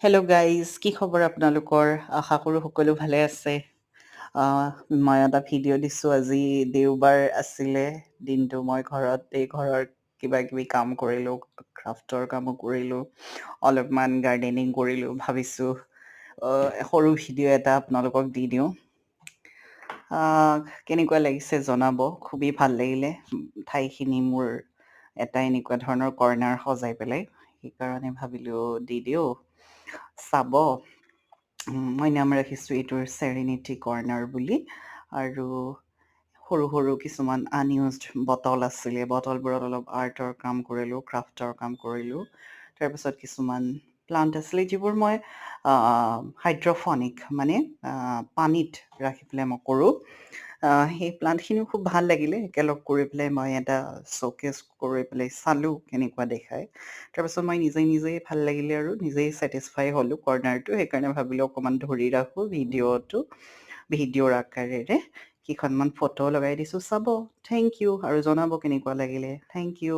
Hello' guys, কি খবৰ আপোনালোকৰ? আশা কৰোঁ সকলো ভালে আছে। মই এটা ভিডিঅ' দিছোঁ, আজি দেওবাৰ আছিলে। দিনটো মই ঘৰৰ কিবা কিবি কাম কৰিলোঁ, ক্ৰাফ্টৰ কামো কৰিলোঁ, অলপমান গাৰ্ডেনিং কৰিলোঁ। ভাবিছোঁ সৰু ভিডিঅ' এটা আপোনালোকক দি দিওঁ। কেনেকুৱা লাগিছে জনাব, খুবেই ভাল লাগিলে। ঠাইখিনি মোৰ এটা এনেকুৱা ধৰণৰ কৰ্ণাৰ সজাই পেলাই, সেইকাৰণে ভাবিলোঁ দি দিওঁ। চাব। মই নাম ৰাখিছোঁ এইটোৰ চেৰেনিটি কৰ্ণাৰ বুলি। আৰু সৰু সৰু কিছুমান আনইউজড বটল আছিলে, বটলবোৰত অলপ আৰ্টৰ কাম কৰিলোঁ, ক্ৰাফ্টৰ কাম কৰিলোঁ। তাৰপিছত কিছুমান প্লান্ট আছিলে যিবোৰ মই হাইড্ৰফনিক মানে পানীত ৰাখি পেলাই মই কৰোঁ। সেই প্লান্টখিনিও খুব ভাল লাগিলে। একেলগ কৰি পেলাই মই এটা শ্ব'কেছ কৰি পেলাই চালোঁ কেনেকুৱা দেখায়। তাৰপিছত মই নিজেই ভাল লাগিলে আৰু নিজেই ছেটিছফাই হ'লোঁ কৰ্ণাৰটো। সেইকাৰণে ভাবিলোঁ অকণমান ধৰি ৰাখোঁ ভিডিঅ'ৰ আকাৰেৰে। কেইখনমান ফটো লগাই দিছোঁ, চাব। থেংক ইউ আৰু জনাব কেনেকুৱা লাগিলে। Thank U.